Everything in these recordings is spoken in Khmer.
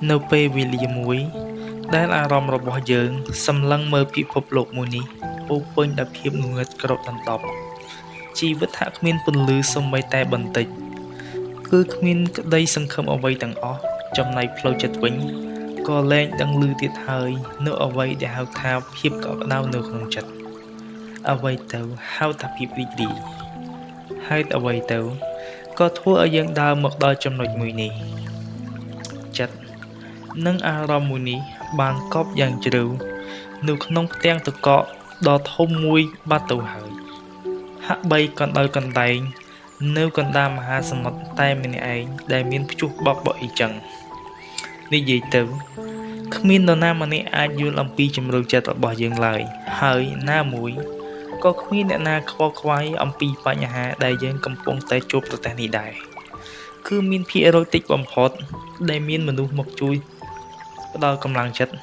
នៅពេលវេលាមួយដែលអារម្មណ៍របស់យើងសម្លឹងមើលពិភពលោកមួយនេះពោរពេញដោយភាពងងឹតគ្របដណ្ដប់ជីវិតហាក់គ្មានពន្លឺសូម្បីតែបន្តិចគឺគ្មានក្តីសង្ឃឹមអ្វីទាំងអស់ចំណែកផ្លូវចិត្តវិញក៏លែងដឹងឮទៀតហើយនៅអ្វីដែលហៅថាភាពកក់ក្ដៅនៅក្នុងចិត្តអ្វីទៅហៅថាភាពរីករាយហេតុអ្វីទៅក៏ធ្វើឲ្យយើងដើរមកដល់ចំណុចមួយនេះចិត្តនិងអារម្មណ៍មួយនេះបានកប់យ៉ាងជ្រៅនៅក្នុងផ្ទាំងទឹកកកដ៏ធំមួយបាត់ទៅហើយហាក់បីកណ្ដោយកណ្ដែងនៅកណ្ដាលមហាសមុទ្រតែម្នាក់ឯងដែលមានព្យុះបក់អីចឹងនិយាយទៅគ្មាននរណាម្នាក់អាចយល់អំពីជំរឿចិត្តរបស់យើងឡើយហើយណាមួយក៏គ្មានអ្នកណាខ្វល់ខ្វាយអំពីបញ្ហាដែលយើងកំពុងតែជួបប្រទះនេះដែរគឺមានភាគរយតិចបំផុតដែលមានមនុស្សមកជួយផ្ដល់កម្លាំងចិត្ត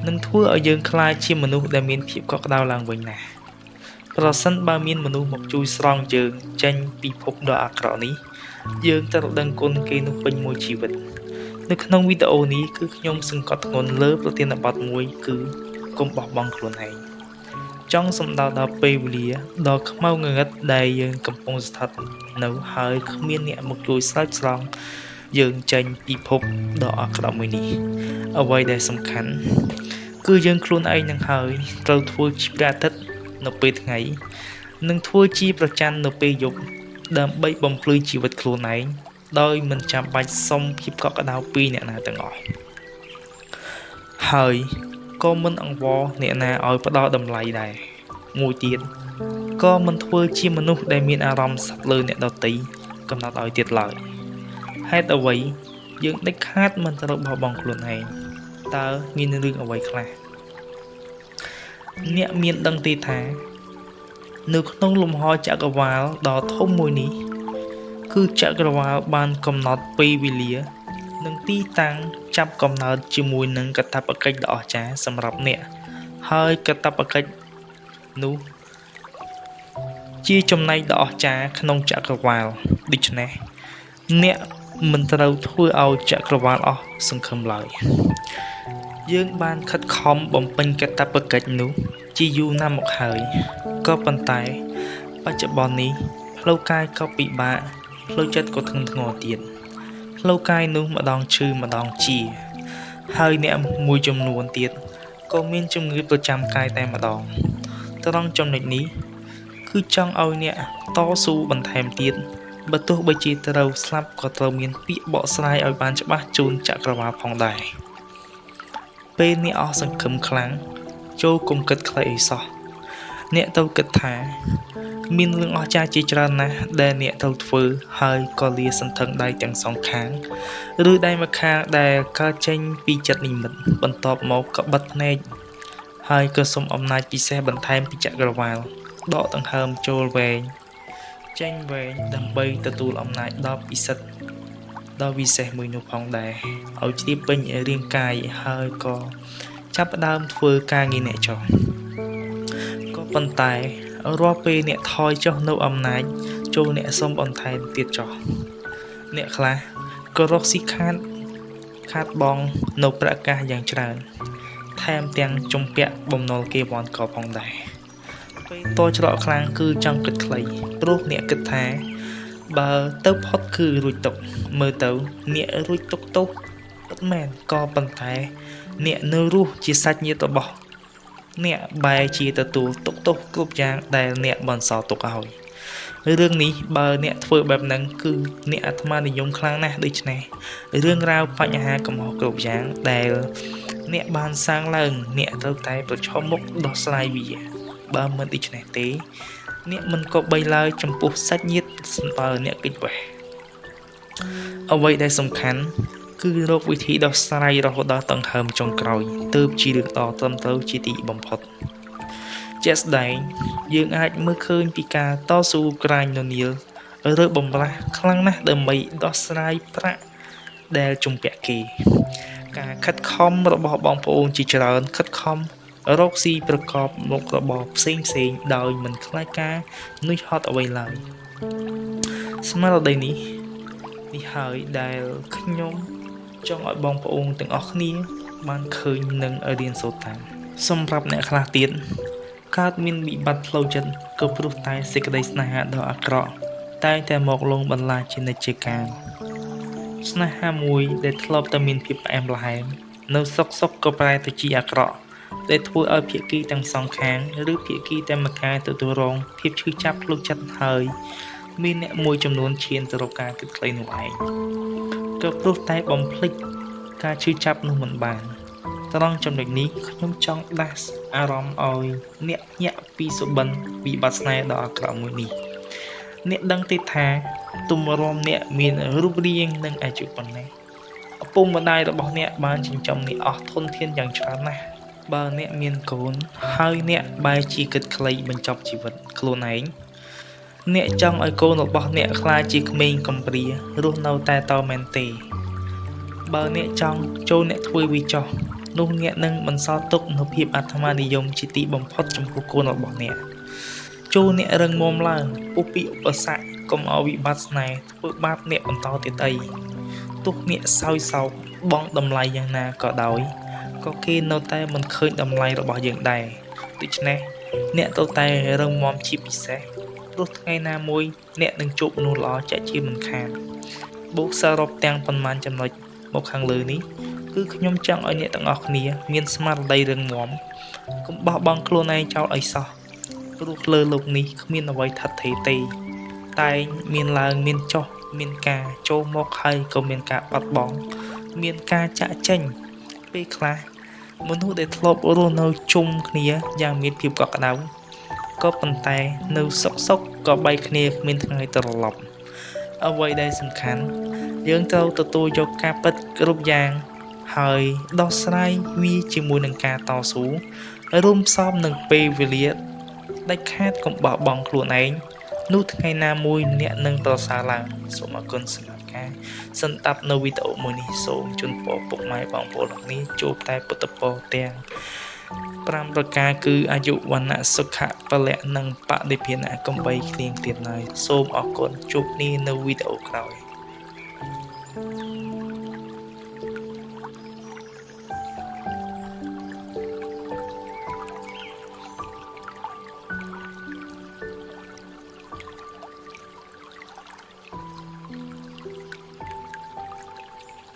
និងធ្វើឲ្យយើងក្លាយជាមនុស្សដែលមានភាពកក់ក្ដៅឡើងវិញណាប្រសិនបើមានមនុស្សមកជួយស្រង់យើងចេញពីភពដ៏អាក្រក់នេះយើងត្រូវដឹងគុណគេនោះពេញមួយជីវិតនៅក្នុងវីដេអូនេះគឺខ្ញុំសង្កត់ធ្ងន់លើប្រធានបទមួយគឺកុំបោះបង់ខ្លួនឯងចង់សម្ដៅដល់ពេលវេលាដ៏ខ្មៅងងឹតដែលយើងកំពុងស្ថិតនៅហើយគ្មានអ្នកមកជួយស្រោចស្រង់យើងចេញពីភពដ៏អាក្រក់មួយនេះអ្វីដែលសំខាន់គឺយើងខ្លួនឯងនឹងហើយត្រូវធ្វើជាព្រះអាទិត្យនៅពេលថ្ងៃនិងធ្វើជាប្រច័ណ្ឌនៅពេលយប់ដើម្បីបំភ្លឺជីវិតខ្លួនឯងដោយមិនចាំបាច់សុំភាពកក់ក្ដៅពីអ្នកណាទាំងអស់ហើយក៏មិនអង្វរអ្នកណាឲ្យផ្ដល់តម្លៃដែរមួយទៀតក៏មិនធ្វើជាមនុស្សដែលមានអារម្មណ៍សត្វលើអ្នកដទៃកំណត់ឲ្យទៀតឡើយហេតុអ្វីយើងដាច់ខាតមិនត្រូវបោះបង់ខ្លួនឯងតើមានរឿងអ្វីខ្លះអ្នកមានដឹងទេថានៅក្នុងលំហចក្រវាឡដ៏ធំមួយនេះគឺចក្រវាឡបានកំណត់ពេលវេលានិងទីតាំងចាប់កំណើតជាមួយនឹងកាតព្វកិច្ចដ៏អស្ចារ្យសម្រាប់អ្នកហើយកាតព្វកិច្ចនោះជាចំណែកដ៏អស្ចារ្យក្នុងចក្រវាឡដូច្នេះអ្នកមិនត្រូវធ្វើឲ្យចក្រវាឡអស់សង្ឃឹមឡើយយើងបានខិតខំបំពេញកាតព្វកិច្ចនោះជាយូរណាស់មកហើយក៏ប៉ុន្តែបច្ចុប្បន្ននេះផ្លូវកាយក៏ពិបាកផ្លូវចិត្តក៏ធ្ងន់ធ្ងរទៀតផ្លូវកាយនោះម្ដងឈឺម្ដងជាហើយអ្នកមួយចំនួនទៀតក៏មានជំងឺប្រចាំកាយតែម្ដងត្រង់ចំណុចនេះគឺចង់ឲ្យអ្នកតស៊ូបន្ថែមទៀតបើទោះបីជាត្រូវស្លាប់ក៏ត្រូវមានពាក្យបកស្រាយឲ្យបានច្បាស់ជូនចក្រវាឡផងដែរពេលអ្នកអស់សង្ឃឹមខ្លាំងចូលកុំគិតខ្លីអីសោះអ្នកត្រូវគិតថាមានរឿងអស្ចារ្យជាច្រើនណាស់ដែលអ្នកត្រូវធ្វើហើយក៏លាសន្ធឹងដៃទាំងសងខាងឬដៃម្ខាងដែលកើតចេញពីចិត្តនិមិត្តបន្ទាប់មកក៏បិទភ្នែកហើយក៏សូមអំណាចពិសេសបន្ថែមពីចក្រវាឡដកដង្ហើមចូលវែងចេញវែងដើម្បីទទួលអំណាចដ៏ពិសិដ្ឋដ៏វិសេសមួយនោះផងដែរឲ្យជ្រាបពេញរាងកាយហើយក៏ចាប់ផ្ដើមធ្វើការងារអ្នកចុះក៏ប៉ុន្តែរាល់ពេលអ្នកថយចុះនៅអំណាចចូលអ្នកសុំបន្ថែមទៀតចុះអ្នកខ្លះក៏រកស៊ីខាតបងនៅប្រកាសយ៉ាងច្រើនថែមទាំងជំពាក់បំណុលគេវ័នក៏ផងដែរពេលតច្រកខ្លាំងគឺចង់គិតខ្លីព្រោះអ្នកគិតថាបើទៅផុតគឺរួចទុកមើលទៅអ្នករួចទុកទោសពិតមែនក៏ប៉ុន្តែអ្នកនៅរស់ជាសាច់ញាតិរបស់អ្នកបែរជាទទួលទុកទោសគ្រប់យ៉ាងដែលអ្នកបន្សល់ទុកឲ្យរឿងនេះបើអ្នកធ្វើបែបហ្នឹងគឺអ្នកអាត្មានិយមខ្លាំងណាស់ដូច្នេះរឿងរ៉ាវបញ្ហាកំហុសគ្រប់យ៉ាងដែលអ្នកបានសាងឡើងអ្នកត្រូវតែប្រឈមមុខដោះស្រាយវាបើមិនដូច្នេះទេអ្នកមិនក៏បីឡើយចំពោះសាច់ញាតិសិនបើអ្នកគិតវេះអ្វីដែលសំខាន់គឺរកវិធីដោះស្រាយរហូតដល់ដង្ហើមចុងក្រោយទើបជារឿងដ៏ត្រឹមត្រូវជាទីបំផុតជាក់ស្ដែងយើងអាចមើលឃើញពីការតស៊ូក្រាញននាលឬបំរាស់ខ្លាំងណាស់ដើម្បីដោះស្រាយប្រាក់ដែលជំពាក់គេការខិតខំរបស់បងប្អូនជាច្រើនខិតខំរកស៊ីប្រកបមុខរបរផ្សេងដោយមិនខ្លាចការនឿយហត់អ្វីឡើយស្មារតីនេះហើយដែលខ្ញុំ ចង់ឲ្យបងប្អូនទាំងអស់គ្នាបានឃើញនិងរៀនសូត្រតាមសម្រាប់អ្នកខ្លះទៀតកើតមានវិបត្តិផ្លូវចិត្តក៏ព្រោះតែសេចក្តីស្នេហាដ៏អាក្រក់តែងតែមកលងបន្លាចជានិច្ចកាលស្នេហាមួយដែលធ្លាប់តែមានភាពផ្អែមល្ហែមនៅសុកក៏ប្រែទៅជាអាក្រក់ដែលធ្វើឲ្យភាគីទាំងសងខាងឬភាគីតែម្ខាងទទួលរងភាពឈឺចាប់ផ្លូវចិត្តហើយមានអ្នកមួយចំនួនឈានទៅរកការគិតខ្លីនោះឯងក៏ព្រោះតែបំភ្លេចការឈឺចាប់នោះមិនបានត្រង់ចំណុចនេះខ្ញុំចង់ដាស់អារម្មណ៍ឲ្យអ្នកញាក់ពីសុបិនវិបត្តិស្នេហ៍ដ៏អាក្រក់មួយនេះអ្នកដឹងទេថាទុំរំអ្នកមានរូបរាងនិងអាយុប៉ុណ្ណេះឪពុកម្ដាយរបស់អ្នកបានចិញ្ចឹមអ្នកអស់ធនធានយ៉ាងច្រើនណាស់បើអ្នកមានកូនហើយអ្នកបែរជាគិតខ្លីបញ្ចប់ជីវិតខ្លួនឯងអ្នកចង់ឲ្យកូនរបស់អ្នកក្លាយជាក្មេងកំព្រារស់នៅតែតមែនទេបើអ្នកចង់ចូលអ្នកធ្វើវាចោះនោះអ្នកនឹងបន្សល់ទុកនូវភាពអាត្មានិយមជាទីបំផុតចំពោះកូនរបស់អ្នកចូលអ្នករឹងមាំឡើងពុះពីឧបសគ្គកុំឲ្យវិបត្តិស្នេហ៍ធ្វើបាបអ្នកបន្តទៀតអីទោះអ្នកសោយសោកបងតម្លៃយ៉ាងណាក៏ដោយក៏គេនៅតែមិនឃើញតម្លៃរបស់យើងដែរដូច្នេះអ្នកត្រូវតែរឹងមាំជាពិសេសព្រោះថ្ងៃណាមួយអ្នកនឹងជួបមនុស្សល្អចាក់ជាមិនខានបូកសរុបទាំងប៉ុន្មានចំណុចមកខាងលើនេះគឺខ្ញុំចង់ឲ្យអ្នកទាំងអស់គ្នាមានស្មារតីរឹងមាំកុំបោះបង់ខ្លួនឯងចោលឲ្យសោះព្រោះលើលោកនេះគ្មានអ្វីថិតថេរទេតែងមានឡើងមានចុះមានការចូលមកហើយក៏មានការបាត់បង់មានការចាក់ចេញពេលខ្លះមនុស្សដែលធ្លាប់រស់នៅជុំគ្នាយ៉ាងមានភាពកក់ក្ដៅក៏ប៉ុន្តែនៅសុកក៏បែកគ្នាគ្មានថ្ងៃត្រឡប់អ្វីដែលសំខាន់យើងត្រូវទទួលយកការពិតគ្រប់យ៉ាងហើយដោះស្រាយវាជាមួយនឹងការតស៊ូរួមផ្សំនឹងពេលវេលាដាច់ខាតកុំបោះបង់ខ្លួនឯងនោះថ្ងៃណាមួយអ្នកនឹងប្រសើរឡើងសូមអរគុណសម្រាប់ការសន្តាប់នៅវីដេអូមួយនេះសូមជូនពរពុកម៉ែបងប្អូនទាំងនេះជួបតែពុទ្ធពរទាំង5ប្រការគឺអាយុវណ្ណៈសុខៈពលៈនិងបដិភានៈកំបីគ្លៀងទៀតហើយសូមអរគុណជួបគ្នានៅវីដេអូក្រោយ